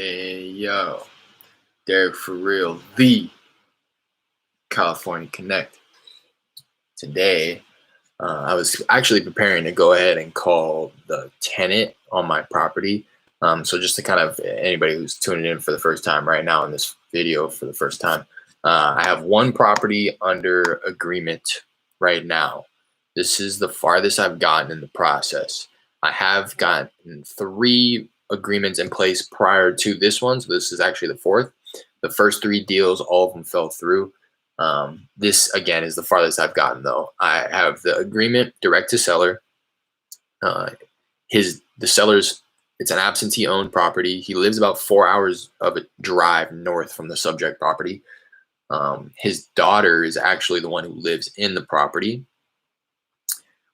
Hey, yo, Derek for real, the California Connect. Today, I was actually preparing to go ahead and call the tenant on my property. So just to kind of anybody who's tuning in for the first time right now in this video for the first time, I have one property under agreement right now. This is the farthest I've gotten in the process. I have gotten 3 agreements in place prior to this one, so this is actually the 4th. The first 3 deals, all of them fell through. This again is the farthest I've gotten though. I have the agreement direct to seller. Uh, the seller's it's an absentee owned property. He lives about 4 hours of a drive north from the subject property. His daughter is actually the one who lives in the property.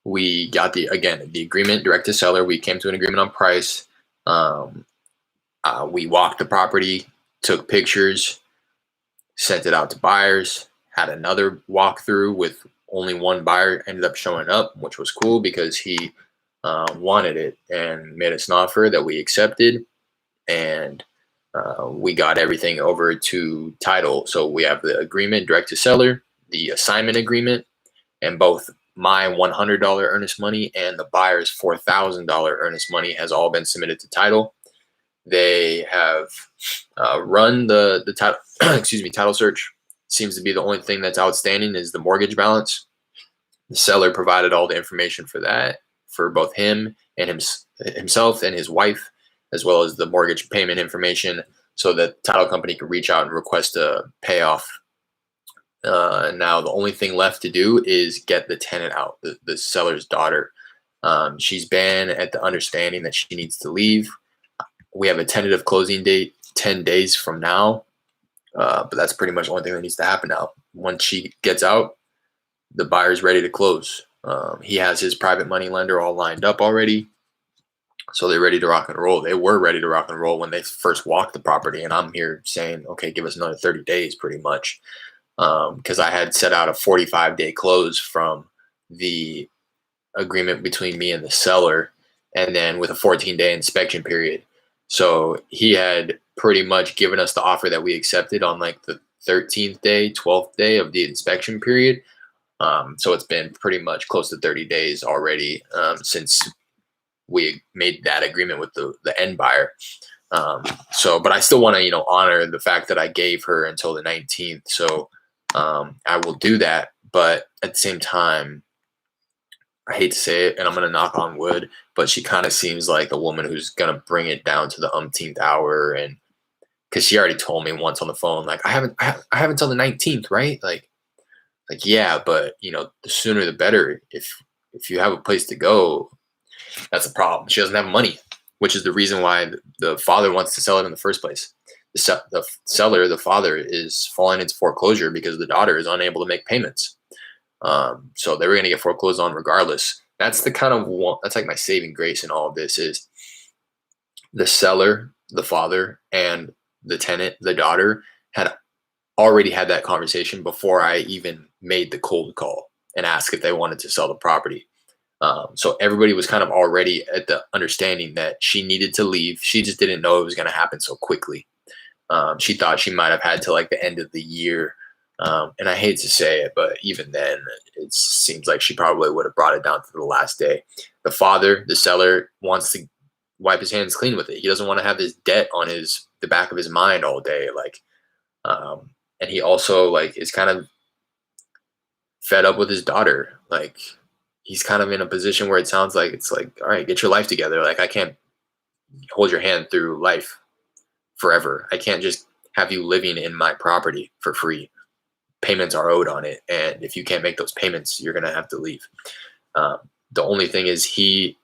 We got the agreement direct to seller. We came to an agreement on price. We walked the property, took pictures, sent it out to buyers, had another walkthrough with only one buyer ended up showing up, which was cool because he wanted it and made us an offer that we accepted. And we got everything over to title. So we have the agreement direct to seller, the assignment agreement, and both my $100 earnest money and the buyer's $4,000 earnest money has all been submitted to title. They have run the title, title search. Seems to be the only thing that's outstanding is the mortgage balance. The seller provided all the information for that, for both him and himself and his wife, as well as the mortgage payment information, so that title company could reach out and request a payoff. Now the only thing left to do is get the tenant out, the seller's daughter. She's been at the understanding that she needs to leave. We have a tentative closing date 10 days from now, but that's pretty much the only thing that needs to happen now. Once she gets out, the buyer's ready to close. He has his private money lender all lined up already, so they're ready to rock and roll. They were ready to rock and roll when they first walked the property, and I'm here saying, okay, give us another 30 days pretty much, because I had set out a 45-day close from the agreement between me and the seller, and then with a 14-day inspection period. So he had pretty much given us the offer that we accepted on like the 13th day, 12th day of the inspection period. So it's been pretty much close to 30 days already since we made that agreement with the end buyer. But I still want to, honor the fact that I gave her until the 19th. So I will do that. But at the same time, I hate to say it, and I'm going to knock on wood, but she kind of seems like a woman who's going to bring it down to the umpteenth hour. And because she already told me once on the phone, like, I haven't until the 19th, right? Like, yeah, but the sooner the better. If you have a place to go, that's a problem. She doesn't have money, which is the reason why the father wants to sell it in the first place. The seller, the father, is falling into foreclosure because the daughter is unable to make payments. So they were going to get foreclosed on regardless. That's the kind of one, that's like my saving grace in all of this is the seller, the father, and the tenant, the daughter, had already had that conversation before I even made the cold call and asked if they wanted to sell the property. So everybody was kind of already at the understanding that she needed to leave. She just didn't know it was going to happen so quickly. She thought she might have had to like the end of the year. And I hate to say it, but even then, it seems like she probably would have brought it down to the last day. The father, the seller, wants to wipe his hands clean with it. He doesn't want to have this debt on the back of his mind all day. And he also is kind of fed up with his daughter. Like, he's kind of in a position where it sounds like it's like, all right, get your life together. Like, I can't hold your hand through life forever. I can't just have you living in my property for free. Payments are owed on it, and if you can't make those payments, you're gonna have to leave. The only thing is he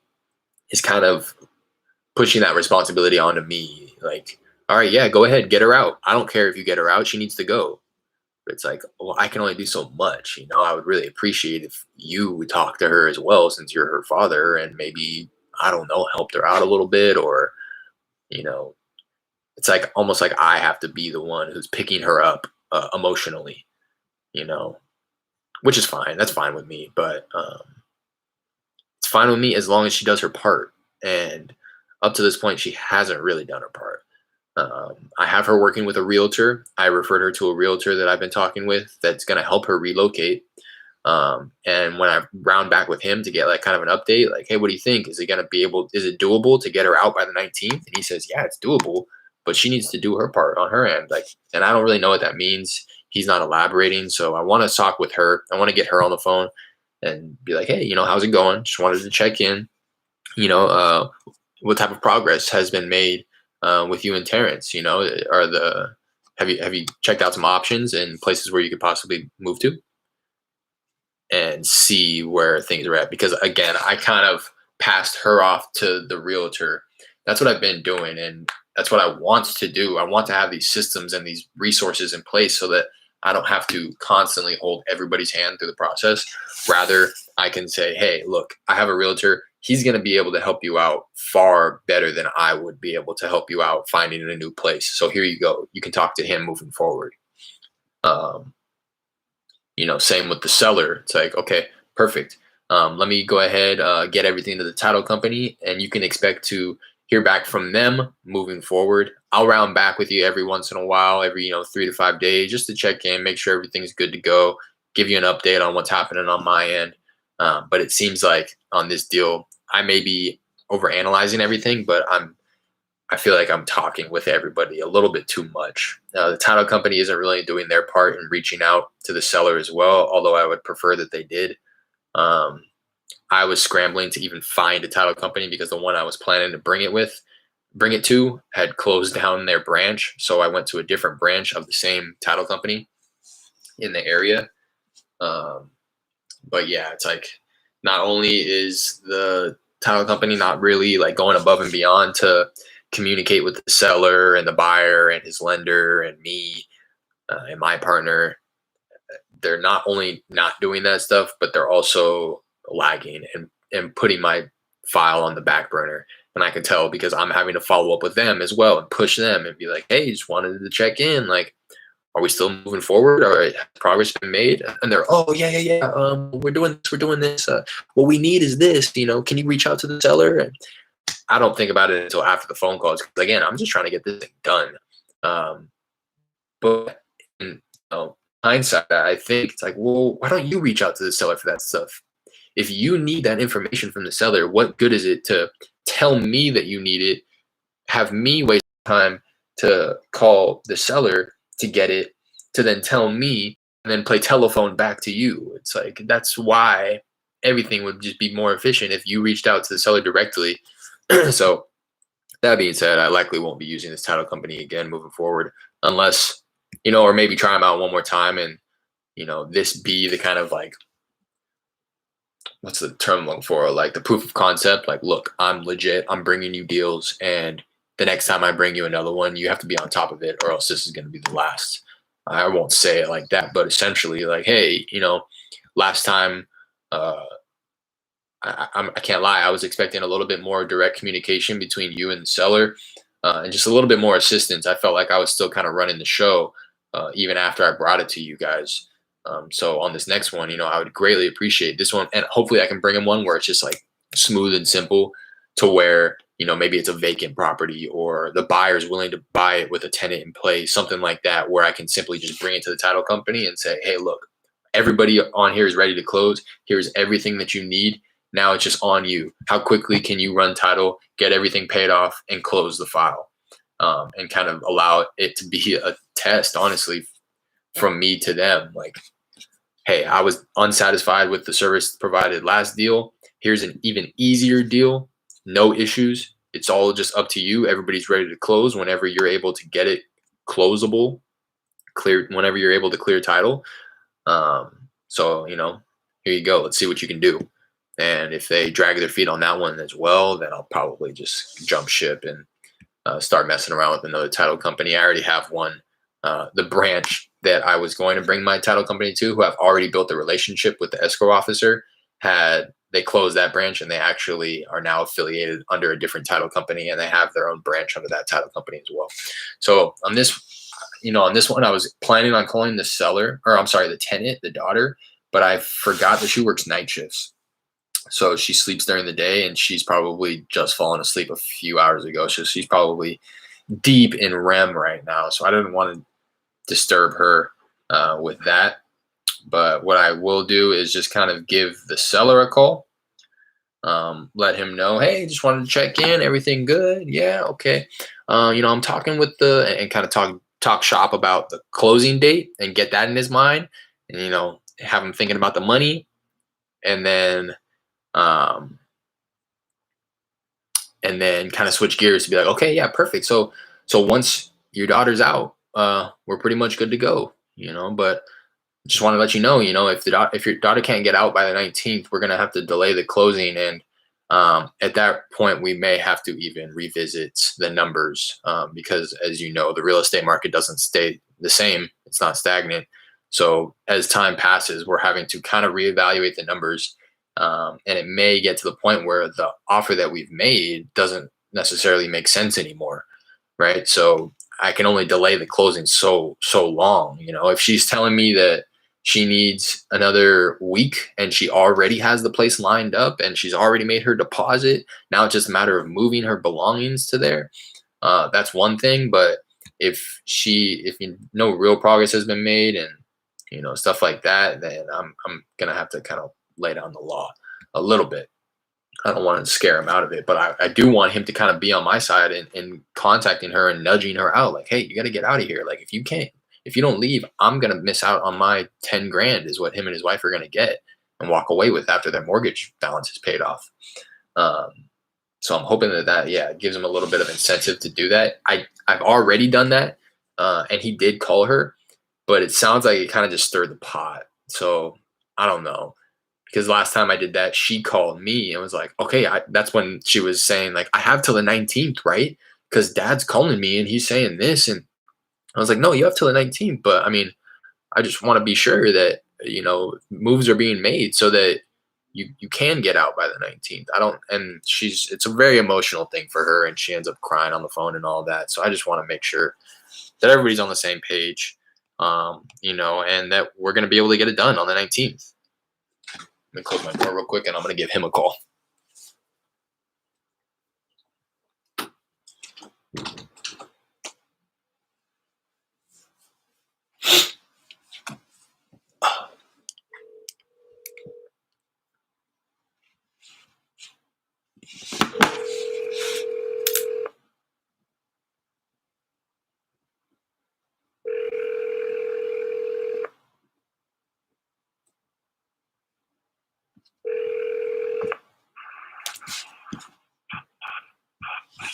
is kind of pushing that responsibility onto me. Like, all right, yeah, go ahead, get her out. I don't care if you get her out; she needs to go. But it's like, well, I can only do so much. I would really appreciate if you would talk to her as well, since you're her father, and maybe, I don't know, helped her out a little bit, or it's like almost like I have to be the one who's picking her up emotionally. Which is fine. That's fine with me. But it's fine with me as long as she does her part. And up to this point, she hasn't really done her part. I have her working with a realtor. I referred her to a realtor that I've been talking with that's going to help her relocate. And when I round back with him to get like kind of an update, like, hey, what do you think? Is it going to be able, is it doable to get her out by the 19th? And he says, yeah, it's doable, but she needs to do her part on her end. Like, and I don't really know what that means. He's not elaborating. So I want to talk with her. I want to get her on the phone and be like, hey, how's it going? Just wanted to check in, you know, uh, what type of progress has been made with you and Terrence? Have you checked out some options and places where you could possibly move to and see where things are at? Because again, I kind of passed her off to the realtor. That's what I've been doing, and that's what I want to do. I want to have these systems and these resources in place so that I don't have to constantly hold everybody's hand through the process. Rather, I can say, hey, look, I have a realtor. He's going to be able to help you out far better than I would be able to help you out finding a new place. So here you go. You can talk to him moving forward. Um, Same with the seller. It's like, okay, perfect. Let me go ahead, get everything to the title company, and you can expect to hear back from them moving forward. I'll round back with you every once in a while, every 3 to 5 days, just to check in, make sure everything's good to go, give you an update on what's happening on my end. But it seems like on this deal, I may be overanalyzing everything, but I feel like I'm talking with everybody a little bit too much. The title company isn't really doing their part in reaching out to the seller as well, although I would prefer that they did. Um, I was scrambling to even find a title company because the one I was planning to bring it to, had closed down their branch. So I went to a different branch of the same title company in the area. Um, but yeah, it's like not only is the title company not really like going above and beyond to communicate with the seller and the buyer and his lender and me and my partner, they're not only not doing that stuff, but they're also lagging and putting my file on the back burner. And I can tell because I'm having to follow up with them as well and push them and be like, hey, just wanted to check in. Like, are we still moving forward? Or has progress been made? And they're, oh yeah, yeah, yeah. We're doing this. We're doing this. What we need is this. Can you reach out to the seller? And I don't think about it until after the phone calls. Because again, I'm just trying to get this thing done. Um, but in hindsight, I think it's like, well, why don't you reach out to the seller for that stuff? If you need that information from the seller, what good is it to tell me that you need it, have me waste time to call the seller to get it, to then tell me and then play telephone back to you? It's like, that's why everything would just be more efficient if you reached out to the seller directly. So that being said, I likely won't be using this title company again moving forward unless, or maybe try them out one more time and, this be the kind of like, what's the term I'm looking for? Like the proof of concept. Like, look, I'm legit. I'm bringing you deals, and the next time I bring you another one, you have to be on top of it, or else this is going to be the last. I won't say it like that, but essentially, like, hey, last time, I can't lie, I was expecting a little bit more direct communication between you and the seller, and just a little bit more assistance. I felt like I was still kind of running the show, even after I brought it to you guys. So on this next one, I would greatly appreciate this one, and hopefully I can bring in one where it's just like smooth and simple, to where maybe it's a vacant property or the buyer's willing to buy it with a tenant in place, something like that, where I can simply just bring it to the title company and say, hey, look, everybody on here is ready to close. Here's everything that you need. Now it's just on you. How quickly can you run title, get everything paid off, and close the file, and kind of allow it to be a test, honestly, from me to them. Like, hey, I was unsatisfied with the service provided last deal. Here's an even easier deal. No issues. It's all just up to you. Everybody's ready to close whenever you're able to get it closable, clear, whenever you're able to clear title. So, here you go. Let's see what you can do. And if they drag their feet on that one as well, then I'll probably just jump ship and start messing around with another title company. I already have one. The branch that I was going to bring my title company to, who I've already built a relationship with the escrow officer, they closed that branch, and they actually are now affiliated under a different title company, and they have their own branch under that title company as well. So on this one, I was planning on calling the seller, or I'm sorry, the tenant, the daughter, but I forgot that she works night shifts. So she sleeps during the day, and she's probably just fallen asleep a few hours ago. So she's probably deep in REM right now, so I didn't want to disturb her with that. But what I will do is just kind of give the seller a call, let him know, hey, just wanted to check in, everything good? Yeah, okay. I'm talking with and kind of talk shop about the closing date and get that in his mind, and have him thinking about the money, and then um, kind of switch gears to be like, okay, yeah, perfect. So once your daughter's out, we're pretty much good to go. But just want to let you know, if your daughter can't get out by the 19th, we're gonna have to delay the closing, and at that point, we may have to even revisit the numbers, because, as you know, the real estate market doesn't stay the same; it's not stagnant. So as time passes, we're having to kind of reevaluate the numbers, and it may get to the point where the offer that we've made doesn't necessarily make sense anymore, right? So I can only delay the closing so long. If she's telling me that she needs another week and she already has the place lined up and she's already made her deposit, now it's just a matter of moving her belongings to there. That's one thing. But if no real progress has been made, and stuff like that, then I'm gonna have to kind of lay down the law a little bit. I don't want to scare him out of it, but I do want him to kind of be on my side and contacting her and nudging her out, like, hey, you got to get out of here. Like, if you don't leave, I'm going to miss out on my 10 grand is what him and his wife are going to get and walk away with after their mortgage balance is paid off. Um, so I'm hoping that, yeah, gives him a little bit of incentive to do that. I've already done that. And he did call her, but it sounds like it kind of just stirred the pot. So I don't know, because last time I did that, she called me and was like, okay, that's when she was saying, like, I have till the 19th, right? Because dad's calling me and he's saying this. And I was like, no, you have till the 19th. But I mean, I just want to be sure that, moves are being made so that you can get out by the 19th. And it's a very emotional thing for her, and she ends up crying on the phone and all that. So I just want to make sure that everybody's on the same page, and that we're going to be able to get it done on the 19th. Let me close my door real quick, and I'm going to give him a call.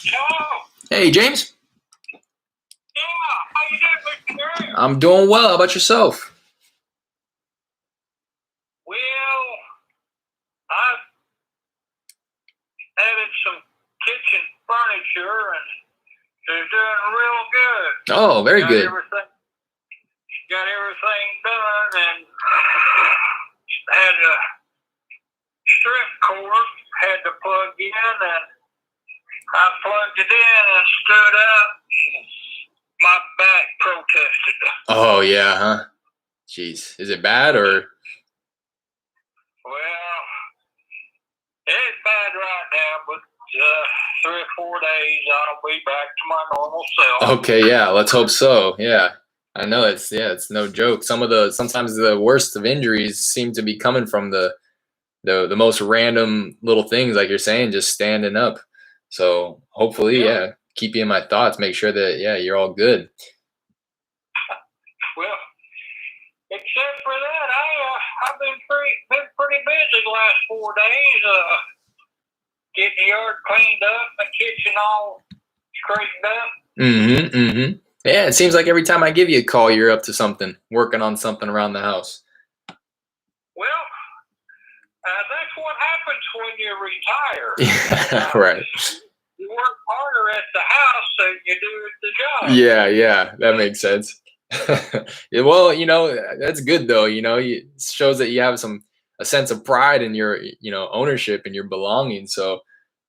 Hello. Hey, James. Yeah, how you doing, Mr. Graham? I'm doing well. How about yourself? Well, I've added some kitchen furniture and they're doing real good. Oh, very good. Got everything done, and had a strip cord had to plug in, and I plugged it in and stood up. My back protested. Oh, yeah, huh? Jeez. Is it bad or? Well, it's bad right now, but 3 or 4 days I'll be back to my normal self. Okay, yeah, let's hope so. Yeah. I know it's no joke. Sometimes the worst of injuries seem to be coming from the most random little things, like you're saying, just standing up. So hopefully, yeah, keep you in my thoughts. Make sure that, yeah, you're all good. Well, except for that, I've been pretty busy the last 4 days. Getting the yard cleaned up, the kitchen all straightened up. Mm-hmm. Yeah, it seems like every time I give you a call, you're up to something, working on something around the house. Well, that's what happens when you retire. Yeah, right. You work harder at the house than you do at the job. Yeah, that makes sense. Yeah, well, that's good though. It shows that you have a sense of pride in your, ownership and your belongings. So,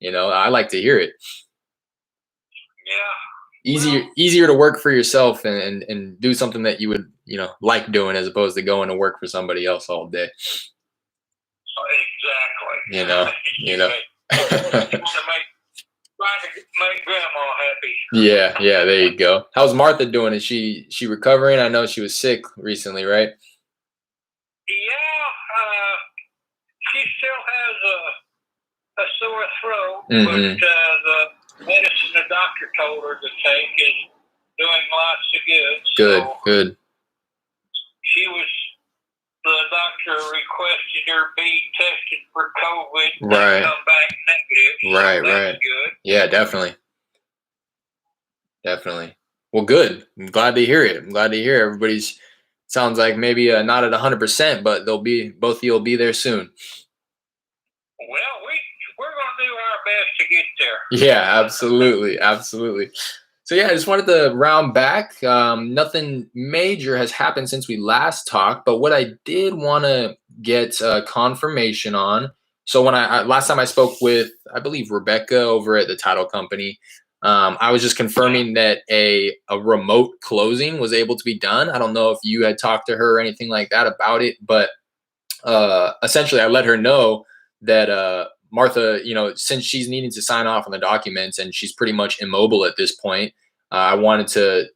I like to hear it. Yeah. Easier to work for yourself and do something that you would, like doing, as opposed to going to work for somebody else all day. Exactly. You know. Trying to make grandma happy. Yeah, yeah, there you go. How's Martha doing? Is she recovering? I know she was sick recently, right? Yeah, she still has a sore throat, but Mm-hmm. the medicine the doctor told her to take is doing lots of good. Good, So good. the doctor requested her be tested for COVID and Right, come back negative. right, So that's right. good. Yeah, definitely, definitely. Well, good. I'm glad to hear it. I'm glad to hear everybody's. Sounds like maybe not at 100%, but they'll be both of you'll be there soon. Well, we're going to do our best to get there. Yeah, absolutely, absolutely. So yeah, I just wanted to round back. Nothing major has happened since we last talked, but what I did want to get confirmation on. So when I last time I spoke with, I believe Rebecca over at the title company, I was just confirming that a remote closing was able to be done. I don't know if you had talked to her or anything like that about it, but essentially I let her know that Martha, since she's needing to sign off on the documents and she's pretty much immobile at this point, I wanted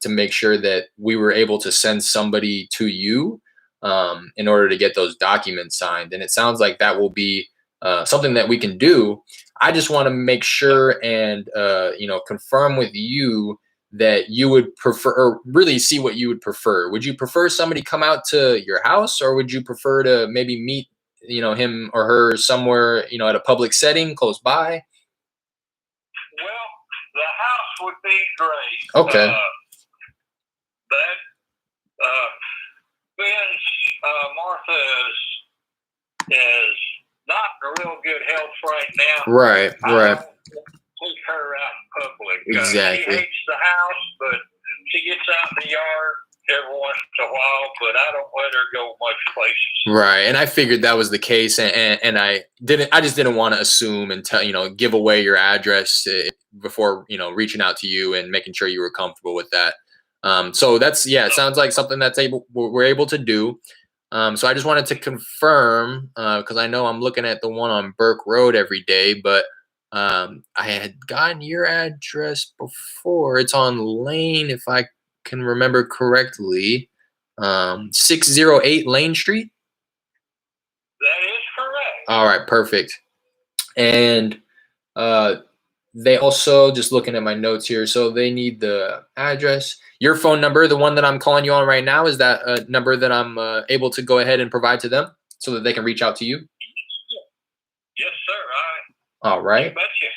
to make sure that we were able to send somebody to you in order to get those documents signed. And it sounds like that will be something that we can do. I just want to make sure and confirm with you that you would prefer, or really see what you would prefer. Would you prefer somebody come out to your house, or would you prefer to maybe meet, him or her somewhere, at a public setting close by? Well, the house would be great. Okay. But since Martha is not in real good health right now, Right, I right. don't take her out in public. Exactly. She hates the house, but she gets out in the yard every once in a while, but I don't let her go much places. Right. And I figured that was the case. And I just didn't want to assume and tell, give away your address before, reaching out to you and making sure you were comfortable with that. So that's, yeah, it sounds like something we're able to do. So I just wanted to confirm, because I know I'm looking at the one on Burke Road every day, but I had gotten your address before. It's on Lane, if I can remember correctly. 608 Lane Street. That is correct. All right, perfect. And uh, they also, just looking at my notes here, so they need the address. Your phone number, the one that I'm calling you on right now, is that a number that I'm able to go ahead and provide to them so that they can reach out to you? Yes, sir. All right. You betcha.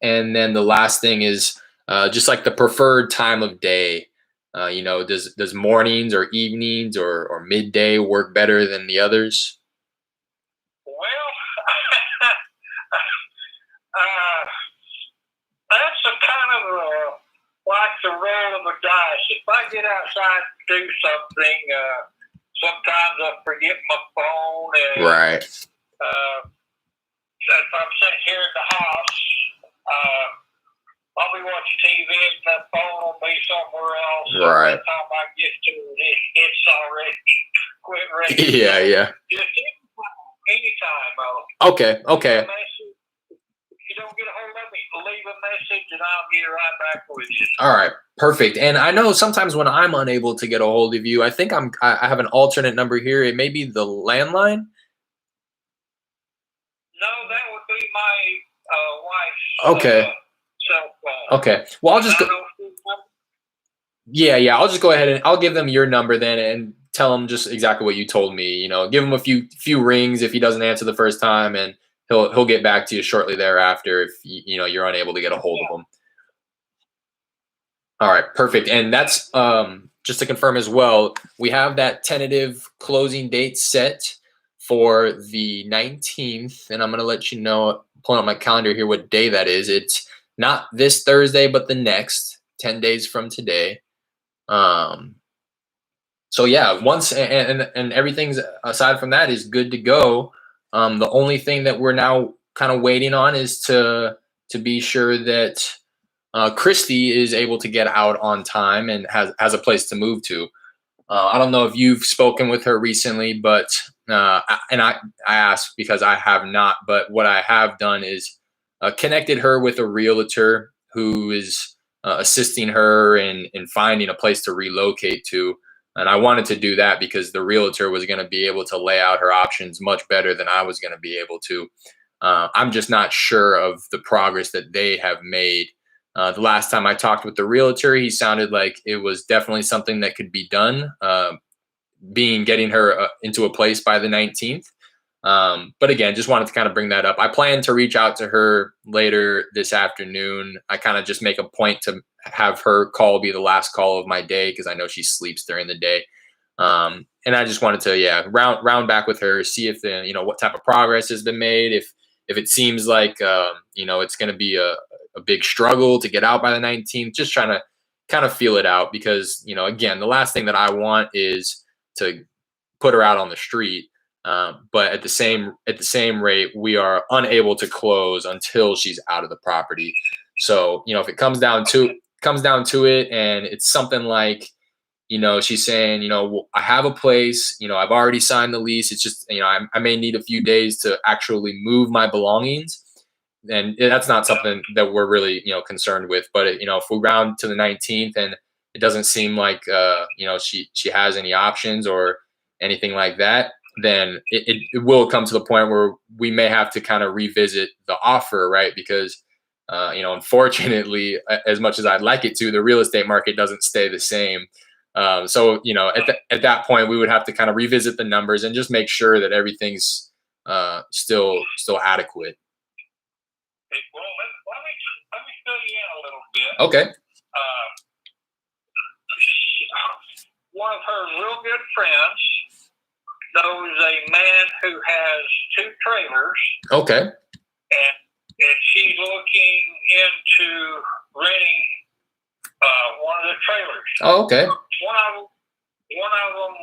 And then the last thing is just like the preferred time of day. Does mornings or evenings or midday work better than the others? Well, that's a kind of like the roll of a dice. If I get outside to do something, sometimes I forget my phone. And, Right. if I'm sitting here in the house, I'll be watching TV and that phone will be somewhere else. Right. By the time I get to it, it's already quit ringing. Yeah, yeah. Just anytime. Okay. If you don't get a hold of me, leave a message and I'll get right back with you. All right, perfect. And I know sometimes when I'm unable to get a hold of you, I think I have an alternate number here. It may be the landline. No, that would be my wife's Okay. cell phone. Okay. Well, I'll just go. Yeah. I'll just go ahead and I'll give them your number then and tell them just exactly what you told me. Give him a few rings if he doesn't answer the first time, and he'll get back to you shortly thereafter if you're unable to get a hold of him. All right, perfect. And that's just to confirm as well, we have that tentative closing date set for the 19th, and I'm going to let you know, pulling up my calendar here, what day that is. It's not this Thursday, but the next, 10 days from today. So yeah, once and everything's aside from that is good to go. The only thing that we're now kind of waiting on is to be sure that Christy is able to get out on time and has a place to move to. I don't know if you've spoken with her recently, but I asked because I have not. But what I have done is connected her with a realtor who is assisting her in finding a place to relocate to. And I wanted to do that because the realtor was going to be able to lay out her options much better than I was going to be able to. I'm just not sure of the progress that they have made. The last time I talked with the realtor, he sounded like it was definitely something that could be done, getting her into a place by the 19th. But again, just wanted to kind of bring that up. I plan to reach out to her later this afternoon. I kind of just make a point to have her call be the last call of my day because I know she sleeps during the day. And I just wanted to, round back with her, see if what type of progress has been made. If it seems like, it's going to be a big struggle to get out by the 19th, just trying to kind of feel it out because, again, the last thing that I want is to put her out on the street. But at the same rate, we are unable to close until she's out of the property. So, if it comes down to it, and it's something like, she's saying, I have a place, I've already signed the lease. It's just, I may need a few days to actually move my belongings. And that's not something that we're really, concerned with. But, if we round to the 19th and it doesn't seem like, she has any options or anything like that, then it will come to the point where we may have to kind of revisit the offer, right? Because, unfortunately, as much as I'd like it to, the real estate market doesn't stay the same. So, at that point, we would have to kind of revisit the numbers and just make sure that everything's still adequate. Well, let me fill you in a little bit. Okay. One of her real good friends knows a man who has 2 trailers. Okay. And she's looking into renting one of the trailers. Oh, okay. One of them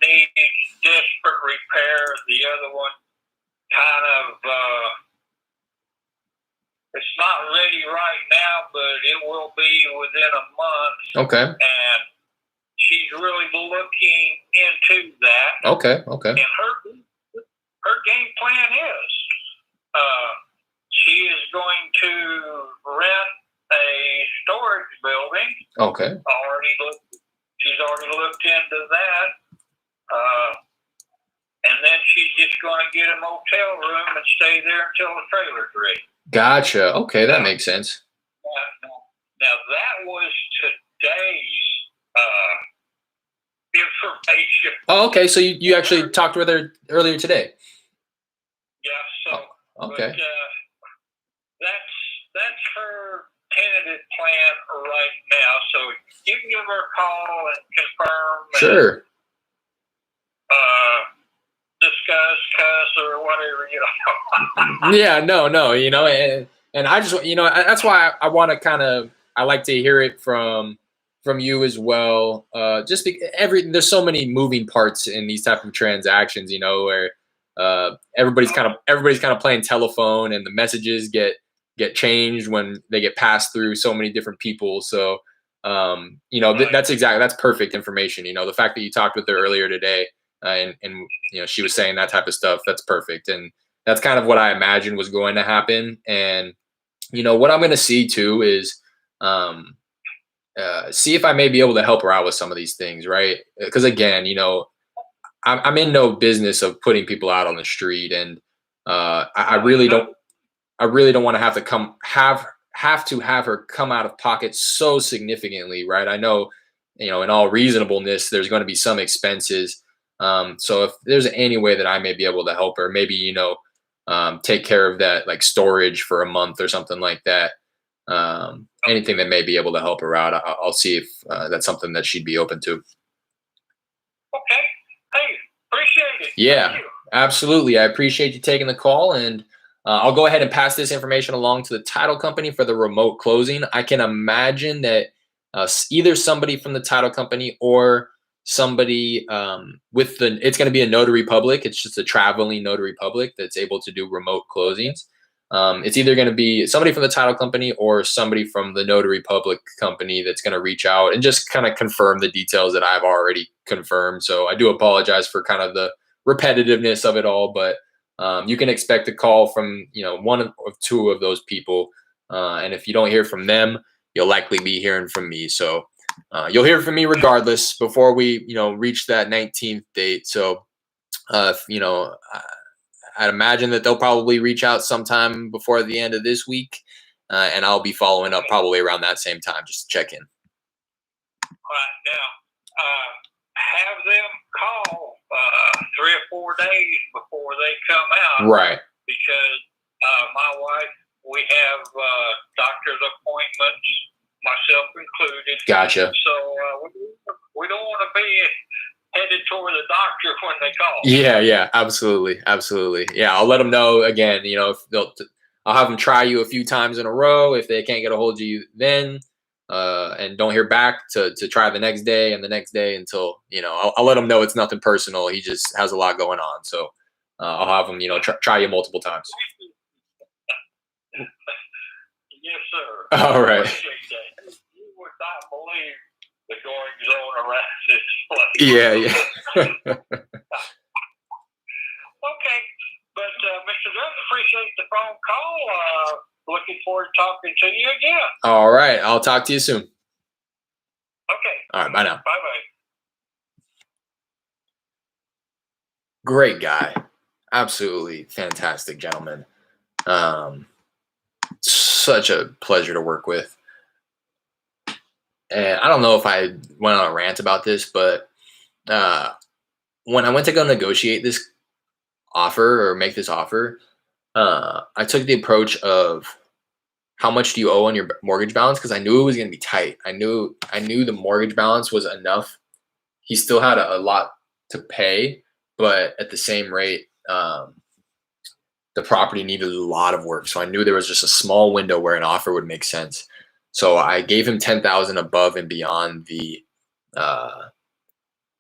needs desperate repair. The other one kind of it's not ready right now, but it will be within a month. Okay. And she's really looking into that. Okay. And her game plan is she is going to rent a storage building. Okay. She's already looked into that. And then she's just going to get a motel room and stay there until the trailer's ready. Gotcha. Okay, that makes sense. Now that was today's information. Oh, okay. So you actually talked with her earlier today. Yeah. So okay. But, that's her tentative plan right now. So you can give her a call and confirm. Sure. Discuss, cuss, or whatever, Yeah, no, and I just, that's why I want to I like to hear it from you as well. Just there's so many moving parts in these type of transactions, where everybody's kind of playing telephone, and the messages get changed when they get passed through so many different people. So, that's perfect information. The fact that you talked with her earlier today. And she was saying that type of stuff. That's perfect, and that's kind of what I imagined was going to happen. And what I'm going to see too is see if I may be able to help her out with some of these things, right? Because again, I'm in no business of putting people out on the street, and I really don't want to have to have her come out of pocket so significantly, right? I know, in all reasonableness, there's going to be some expenses. So if there's any way that I may be able to help her, maybe, take care of that, like storage for a month or something like that. Anything that may be able to help her out, I'll see if that's something that she'd be open to. Okay. Hey, appreciate it. Yeah, absolutely. I appreciate you taking the call, and I'll go ahead and pass this information along to the title company for the remote closing. I can imagine that either somebody from the title company or somebody it's going to be a notary public. It's just a traveling notary public that's able to do remote closings. It's either going to be somebody from the title company or somebody from the notary public company that's going to reach out and just kind of confirm the details that I've already confirmed. So I do apologize for kind of the repetitiveness of it all, but you can expect a call from one of 2 of those people. And if you don't hear from them, you'll likely be hearing from me. So you'll hear from me regardless before we, reach that 19th date. So, I'd imagine that they'll probably reach out sometime before the end of this week. And I'll be following up probably around that same time just to check in. Right now, have them call 3 or 4 days before they come out. Right. Because my wife, we have doctor's appointments, myself included. Gotcha. So we don't want to be headed toward the doctor when they call. Yeah, absolutely. Yeah, I'll let them know again. If I'll have them try you a few times in a row. If they can't get a hold of you, then and don't hear back, to try the next day and the next day until I'll let them know it's nothing personal. He just has a lot going on, so I'll have him try you multiple times. Yes, sir. All right. You would not believe the goings on around this place. Yeah. Okay, but Mr. Dunn, appreciate the phone call. Looking forward to talking to you again. All right, I'll talk to you soon. Okay. All right, bye now. Bye-bye. Great guy, absolutely fantastic gentleman. Such a pleasure to work with. And I don't know if I went on a rant about this, but when I went to go negotiate this offer or make this offer, I took the approach of how much do you owe on your mortgage balance, because I knew it was going to be tight. I knew the mortgage balance was enough. He still had a lot to pay, but at the same rate, the property needed a lot of work. So I knew there was just a small window where an offer would make sense. So I gave him 10,000 above and beyond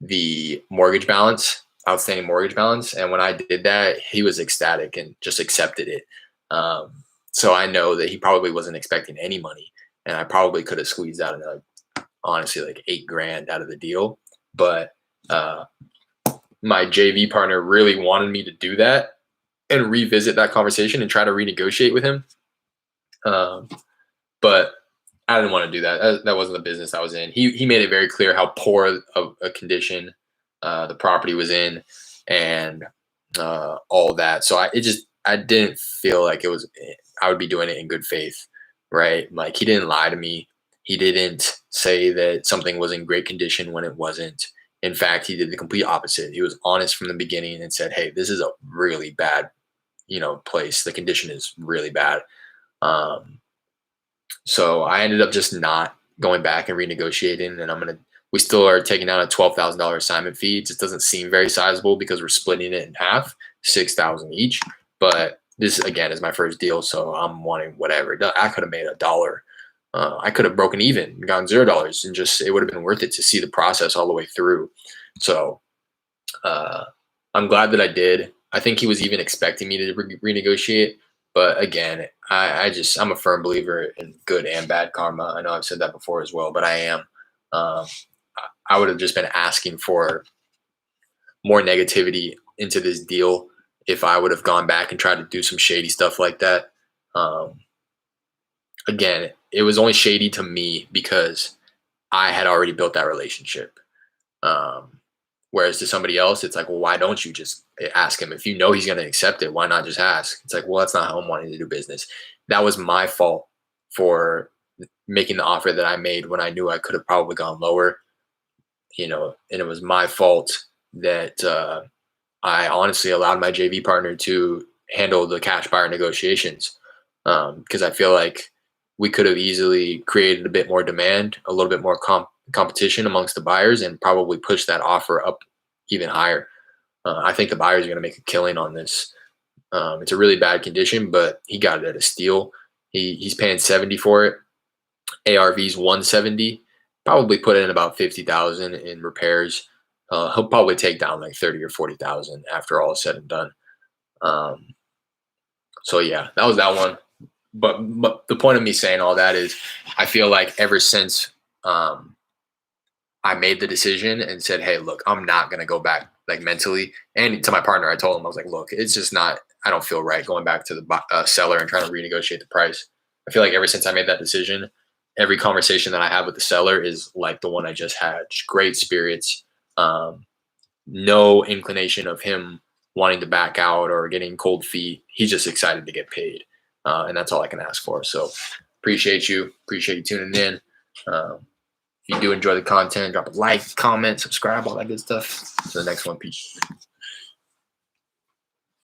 the mortgage balance, outstanding mortgage balance. And when I did that, he was ecstatic and just accepted it. So I know that he probably wasn't expecting any money, and I probably could have squeezed out another, honestly, like $8,000 out of the deal. But my JV partner really wanted me to do that and revisit that conversation and try to renegotiate with him. But I didn't want to do that. That wasn't the business I was in. He made it very clear how poor of a condition the property was in, and all that. So I didn't feel like I would be doing it in good faith, right? Like, he didn't lie to me. He didn't say that something was in great condition when it wasn't. In fact, he did the complete opposite. He was honest from the beginning and said, "Hey, this is a really bad, place. The condition is really bad." So I ended up just not going back and renegotiating, and we still are taking out a $12,000 assignment fee. It just doesn't seem very sizable because we're splitting it in half, $6,000 each. But this, again, is my first deal, so I'm wanting whatever. I could have made $1. I could have broken even and gotten $0, and it would have been worth it to see the process all the way through. So I'm glad that I did. I think he was even expecting me to renegotiate. But again, I'm a firm believer in good and bad karma. I know I've said that before as well, but I am. I would have just been asking for more negativity into this deal if I would have gone back and tried to do some shady stuff like that. Again, it was only shady to me because I had already built that relationship. Whereas to somebody else, it's like, well, why don't you just ask him? If you know he's going to accept it, why not just ask? It's like, well, that's not how I'm wanting to do business. That was my fault for making the offer that I made when I knew I could have probably gone lower, and it was my fault that I honestly allowed my JV partner to handle the cash buyer negotiations, because I feel like we could have easily created a bit more demand, a little bit more competition amongst the buyers, and probably push that offer up even higher. I think the buyers are going to make a killing on this. It's a really bad condition, but he got it at a steal. He's paying $70 for it. ARV's $170. Probably put in about $50,000 in repairs. He'll probably take down like $30,000 or $40,000 after all is said and done. So yeah, that was that one. But the point of me saying all that is, I feel like ever since I made the decision and said, "Hey, look, I'm not going to go back," like mentally, and to my partner, I told him, I was like, "Look, it's just not, I don't feel right going back to the seller and trying to renegotiate the price." I feel like ever since I made that decision, every conversation that I have with the seller is like the one I just had. Just great spirits. No inclination of him wanting to back out or getting cold feet. He's just excited to get paid. And that's all I can ask for. So appreciate you tuning in. If you do enjoy the content, drop a like, comment, subscribe, all that good stuff. To the next one. Peace.